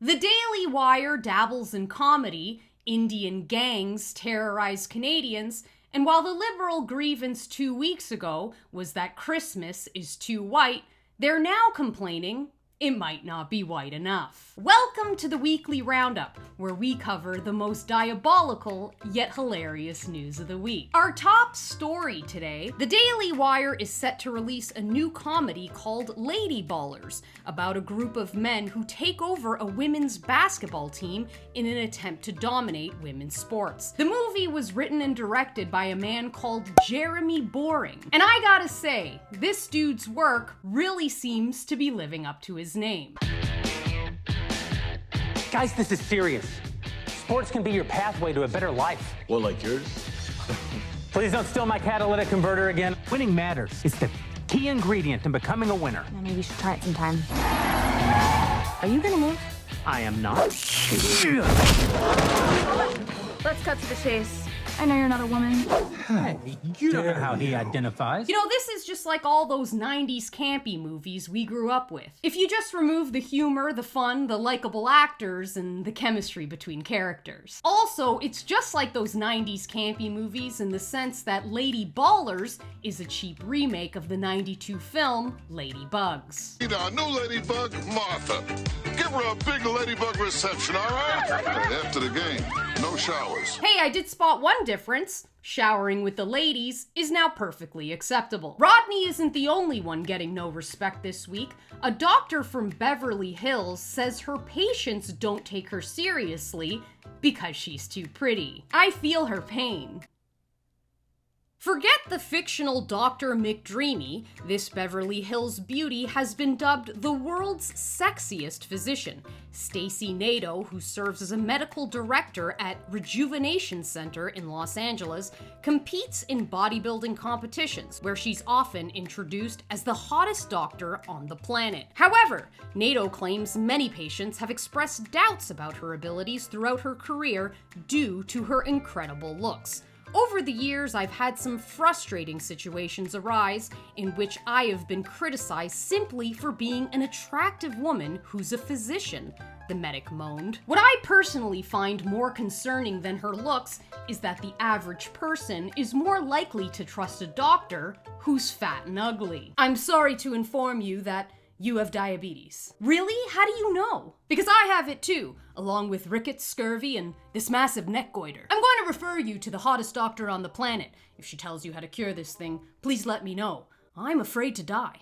The Daily Wire dabbles in comedy, Indian gangs terrorize Canadians, and while the Liberal grievance 2 weeks ago was that Christmas is too white, they're now complaining it might not be white enough. Welcome to the Weekly Roundup, where we cover the most diabolical yet hilarious news of the week. Our top story today, the Daily Wire is set to release a new comedy called Lady Ballers, about a group of men who take over a women's basketball team in an attempt to dominate women's sports. The movie was written and directed by a man called Jeremy Boring, and I gotta say, this dude's work really seems to be living up to his name. Guys, this is serious. Sports can be your pathway to a better life. Well, like yours? Please don't steal my catalytic converter again. Winning matters. It's the key ingredient in becoming a winner. Now maybe you should try it sometime. Are you gonna move? I am not. Let's cut to the chase. I know you're not a woman. Hey, you don't know how he identifies. You know, this is just like all those 90s campy movies we grew up with. If you just remove the humor, the fun, the likable actors, and the chemistry between characters. Also, it's just like those 90s campy movies in the sense that Lady Ballers is a cheap remake of the 92 film Ladybugs. You know, new ladybug, Martha. Give her a big ladybug reception, all right? After the game, no showers. Hey, I did spot one difference. Showering with the ladies is now perfectly acceptable. Rodney isn't the only one getting no respect this week. A doctor from Beverly Hills says her patients don't take her seriously because she's too pretty. I feel her pain. Forget the fictional Dr. McDreamy, this Beverly Hills beauty has been dubbed the world's sexiest physician. Stacey Nadeau, who serves as a medical director at Rejuvenation Center in Los Angeles, competes in bodybuilding competitions, where she's often introduced as the hottest doctor on the planet. However, Nadeau claims many patients have expressed doubts about her abilities throughout her career due to her incredible looks. Over the years, I've had some frustrating situations arise in which I have been criticized simply for being an attractive woman who's a physician, the medic moaned. What I personally find more concerning than her looks is that the average person is more likely to trust a doctor who's fat and ugly. I'm sorry to inform you that you have diabetes. Really? How do you know? Because I have it too, along with rickets, scurvy, and this massive neck goiter. I'm going to refer you to the hottest doctor on the planet. If she tells you how to cure this thing, please let me know. I'm afraid to die.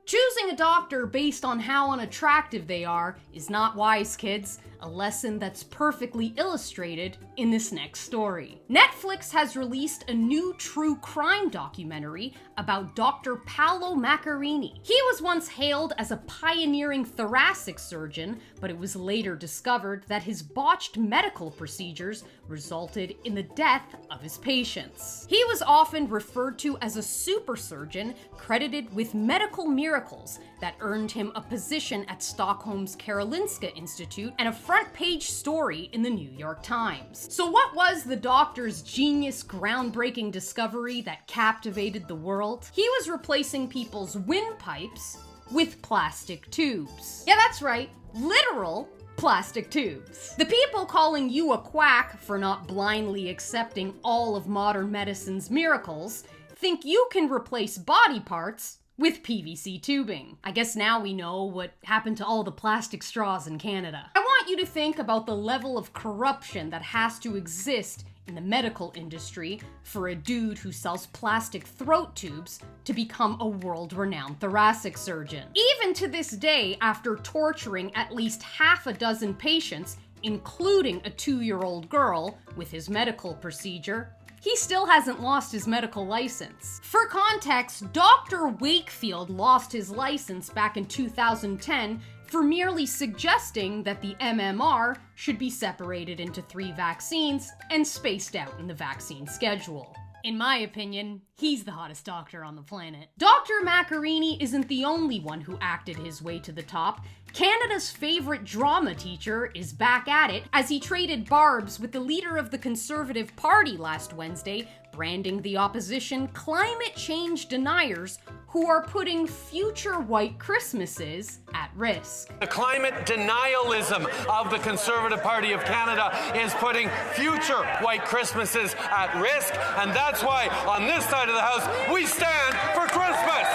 Choosing a doctor based on how unattractive they are is not wise, kids. A lesson that's perfectly illustrated in this next story. Netflix has released a new true crime documentary about Dr. Paolo Macchiarini. He was once hailed as a pioneering thoracic surgeon, but it was later discovered that his botched medical procedures resulted in the death of his patients. He was often referred to as a super surgeon, credited with medical miracles that earned him a position at Stockholm's Karolinska Institute and a front-page story in the New York Times. So what was the doctor's genius, groundbreaking discovery that captivated the world? He was replacing people's windpipes with plastic tubes. Yeah, that's right, literal plastic tubes. The people calling you a quack for not blindly accepting all of modern medicine's miracles think you can replace body parts with PVC tubing. I guess now we know what happened to all the plastic straws in Canada. I want you to think about the level of corruption that has to exist in the medical industry for a dude who sells plastic throat tubes to become a world-renowned thoracic surgeon. Even to this day, after torturing at least half a dozen patients, including a 2-year-old girl, with his medical procedure, he still hasn't lost his medical license. For context, Dr. Wakefield lost his license back in 2010 for merely suggesting that the MMR should be separated into 3 vaccines and spaced out in the vaccine schedule. In my opinion, he's the hottest doctor on the planet. Dr. Macchiarini isn't the only one who acted his way to the top. Canada's favorite drama teacher is back at it as he traded barbs with the leader of the Conservative Party last Wednesday, branding the opposition climate change deniers who are putting future white Christmases at risk. The climate denialism of the Conservative Party of Canada is putting future white Christmases at risk, and that's why on this side of the House we stand for Christmas.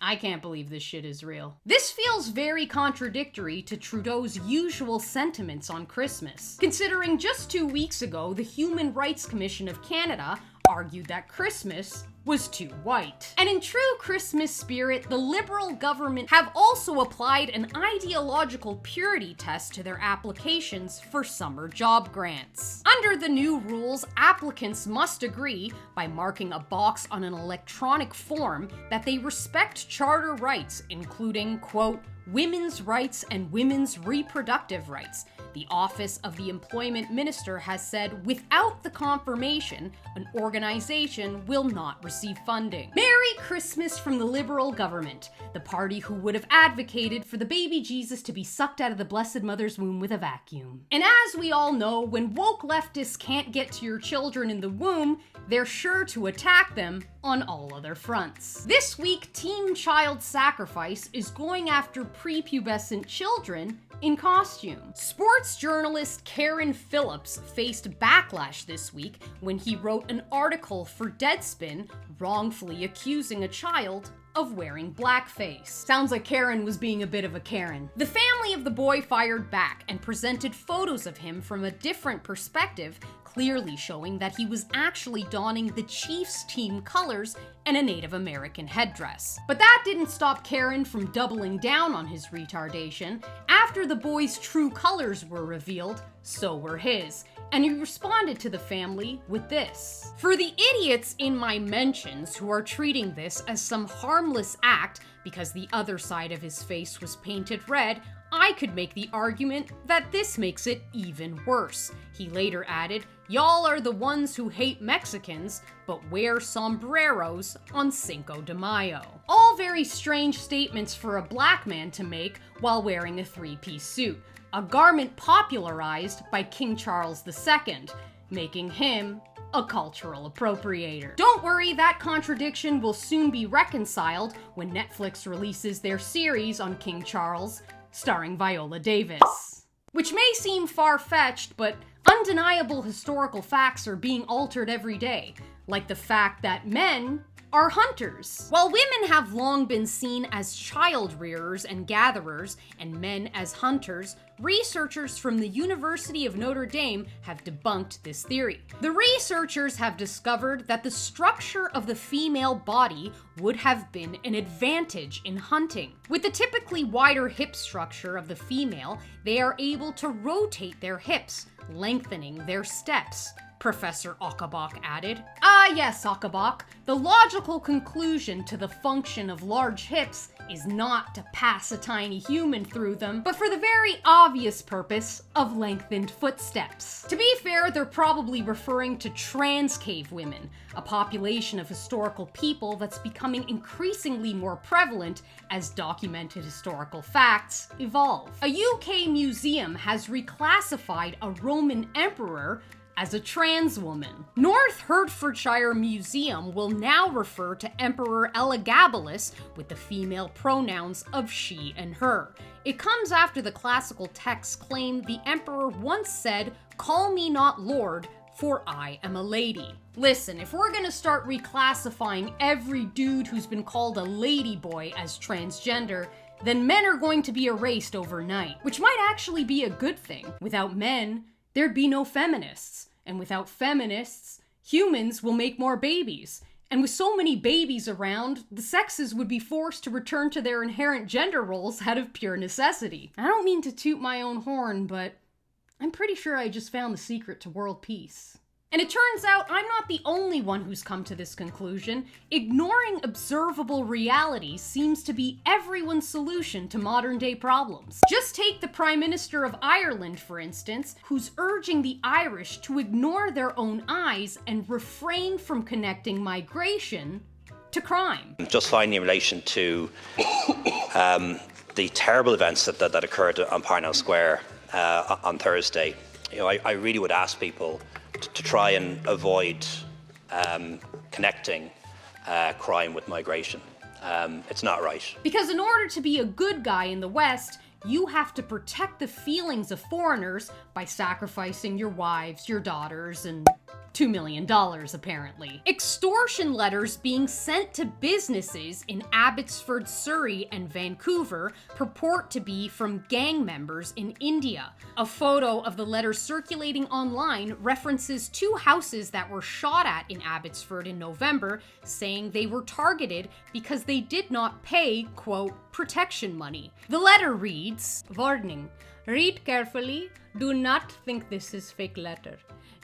I can't believe this shit is real. This feels very contradictory to Trudeau's usual sentiments on Christmas, considering just 2 weeks ago, the Human Rights Commission of Canada argued that Christmas was too white. And in true Christmas spirit, the Liberal government have also applied an ideological purity test to their applications for summer job grants. Under the new rules, applicants must agree by marking a box on an electronic form that they respect charter rights, including, quote, women's rights and women's reproductive rights. The Office of the Employment Minister has said without the confirmation, an organization will not receive funding. Merry Christmas from the Liberal government, the party who would have advocated for the baby Jesus to be sucked out of the Blessed Mother's womb with a vacuum. And as we all know, when woke leftists can't get to your children in the womb, they're sure to attack them on all other fronts. This week, Team Child Sacrifice is going after prepubescent children in costume. Sports journalist Karen Phillips faced backlash this week when he wrote an article for Deadspin wrongfully accusing a child of wearing blackface. Sounds like Karen was being a bit of a Karen. The family of the boy fired back and presented photos of him from a different perspective, clearly showing that he was actually donning the Chiefs team colors and a Native American headdress. But that didn't stop Karen from doubling down on his retardation. After the boy's true colors were revealed, so were his, and he responded to the family with this. For the idiots in my mentions who are treating this as some harmless act because the other side of his face was painted red, I could make the argument that this makes it even worse. He later added, y'all are the ones who hate Mexicans, but wear sombreros on Cinco de Mayo. All very strange statements for a black man to make while wearing a three-piece suit, a garment popularized by King Charles II, making him a cultural appropriator. Don't worry, that contradiction will soon be reconciled when Netflix releases their series on King Charles, starring Viola Davis. Which may seem far-fetched, but undeniable historical facts are being altered every day, like the fact that men are hunters. While women have long been seen as child rearers and gatherers, and men as hunters, researchers from the University of Notre Dame have debunked this theory. The researchers have discovered that the structure of the female body would have been an advantage in hunting. With the typically wider hip structure of the female, they are able to rotate their hips, lengthening their steps. Professor Ockabach added. Ah yes, Ockabach, the logical conclusion to the function of large hips is not to pass a tiny human through them, but for the very obvious purpose of lengthened footsteps. To be fair, they're probably referring to trans cave women, a population of historical people that's becoming increasingly more prevalent as documented historical facts evolve. A UK museum has reclassified a Roman emperor as a trans woman. North Hertfordshire Museum will now refer to Emperor Elagabalus with the female pronouns of she and her. It comes after the classical texts claim the emperor once said, "Call me not lord, for I am a lady." Listen, if we're gonna start reclassifying every dude who's been called a ladyboy as transgender, then men are going to be erased overnight, which might actually be a good thing. Without men, there'd be no feminists. And without feminists, humans will make more babies. And with so many babies around, the sexes would be forced to return to their inherent gender roles out of pure necessity. I don't mean to toot my own horn, but I'm pretty sure I just found the secret to world peace. And it turns out I'm not the only one who's come to this conclusion. Ignoring observable reality seems to be everyone's solution to modern-day problems. Just take the Prime Minister of Ireland, for instance, who's urging the Irish to ignore their own eyes and refrain from connecting migration to crime. Just finally, in relation to the terrible events that occurred on Parnell Square on Thursday, I really would ask people to try and avoid connecting crime with migration. It's not right. Because in order to be a good guy in the West, you have to protect the feelings of foreigners by sacrificing your wives, your daughters, and $2 million, apparently. Extortion letters being sent to businesses in Abbotsford, Surrey, and Vancouver purport to be from gang members in India. A photo of the letters circulating online references 2 houses that were shot at in Abbotsford in November, saying they were targeted because they did not pay, quote, protection money. The letter reads, "Warning, read carefully, do not think this is fake letter.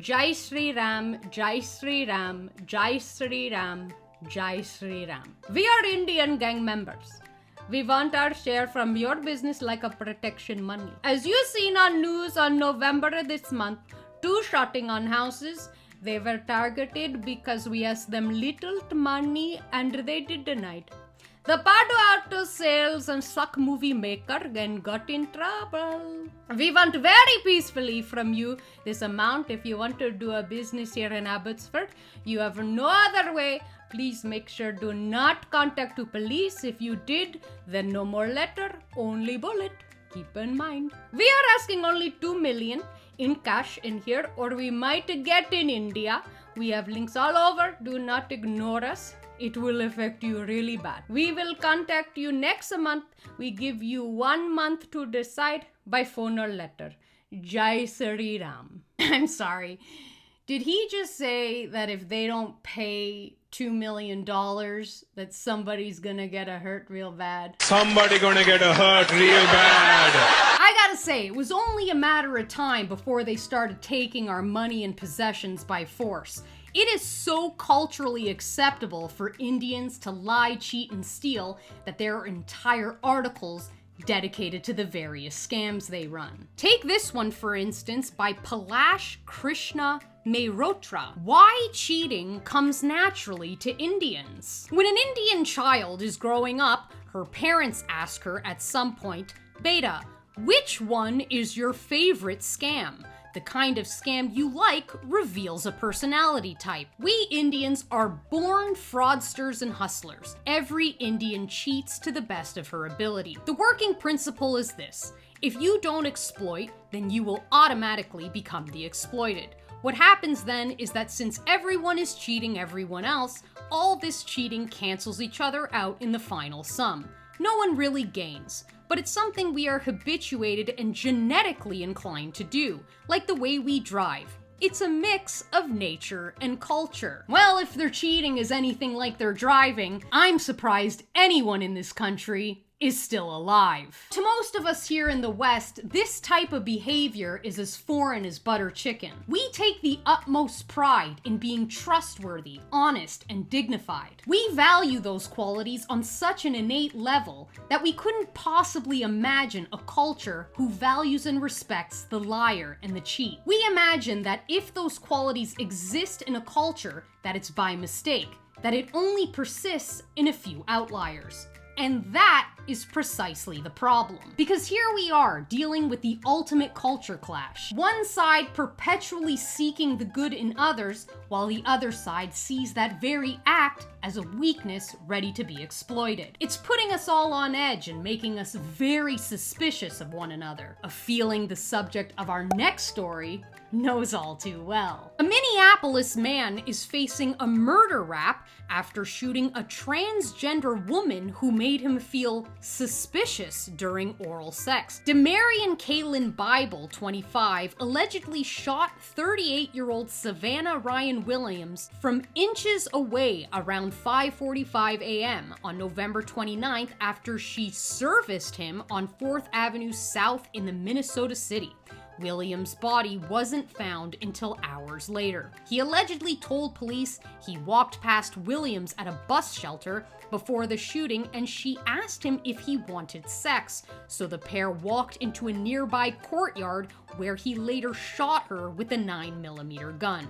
Jai Sri Ram, Jai Sri Ram, Jai Sri Ram, Jai Sri Ram. We are Indian gang members. We want our share from your business like a protection money. As you seen on news on November this month, 2 shooting on houses. They were targeted because we asked them little money and they did denied. The Palo Alto sales and suck movie maker then got in trouble. We want very peacefully from you this amount. If you want to do a business here in Abbotsford, you have no other way. Please make sure do not contact the police. If you did, then no more letter, only bullet. Keep in mind. We are asking only 2 million in cash in here, or we might get in India. We have links all over. Do not ignore us. It will affect you really bad. We will contact you next month. We give you 1 month to decide by phone or letter. Jai Sri Ram." I'm sorry. Did he just say that if they don't pay $2 million, that somebody's gonna get a hurt real bad? Somebody gonna get a hurt real bad. I gotta say, it was only a matter of time before they started taking our money and possessions by force. It is so culturally acceptable for Indians to lie, cheat, and steal that there are entire articles dedicated to the various scams they run. Take this one, for instance, by Palash Krishna Mehrotra. Why cheating comes naturally to Indians. When an Indian child is growing up, her parents ask her at some point, "Beta, which one is your favorite scam?" The kind of scam you like reveals a personality type. We Indians are born fraudsters and hustlers. Every Indian cheats to the best of her ability. The working principle is this: if you don't exploit, then you will automatically become the exploited. What happens then is that since everyone is cheating everyone else, all this cheating cancels each other out in the final sum. No one really gains. But it's something we are habituated and genetically inclined to do, like the way we drive. It's a mix of nature and culture. Well, if their cheating is anything like their driving, I'm surprised anyone in this country is still alive. To most of us here in the West, this type of behavior is as foreign as butter chicken. We take the utmost pride in being trustworthy, honest, and dignified. We value those qualities on such an innate level that we couldn't possibly imagine a culture who values and respects the liar and the cheat. We imagine that if those qualities exist in a culture, that it's by mistake, that it only persists in a few outliers. And that is precisely the problem. Because here we are dealing with the ultimate culture clash. One side perpetually seeking the good in others, while the other side sees that very act as a weakness ready to be exploited. It's putting us all on edge and making us very suspicious of one another, a feeling the subject of our next story knows all too well. A Minneapolis man is facing a murder rap after shooting a transgender woman who made him feel suspicious during oral sex. Demarion Kaylin Bible, 25, allegedly shot 38-year-old Savannah Ryan Williams from inches away around 5:45 a.m. on November 29th after she serviced him on 4th Avenue South in the Minnesota City. Williams' body wasn't found until hours later. He allegedly told police he walked past Williams at a bus shelter before the shooting and she asked him if he wanted sex, so the pair walked into a nearby courtyard where he later shot her with a 9mm gun.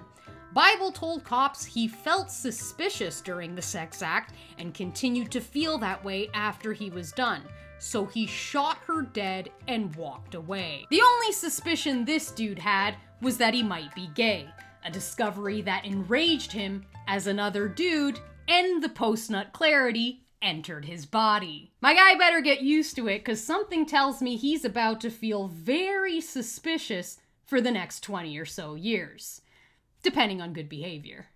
Bible told cops he felt suspicious during the sex act and continued to feel that way after he was done. So he shot her dead and walked away. The only suspicion this dude had was that he might be gay. a discovery that enraged him as another dude and the post-nut clarity entered his body. My guy better get used to it, because something tells me he's about to feel very suspicious for the next 20 or so years, depending on good behavior.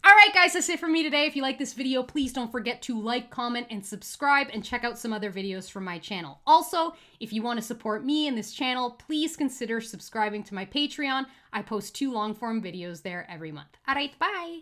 Alright guys, that's it for me today. If you like this video, please don't forget to like, comment, and subscribe, and check out some other videos from my channel. Also, if you want to support me and this channel, please consider subscribing to my Patreon. I post 2 long-form videos there every month. Alright, bye!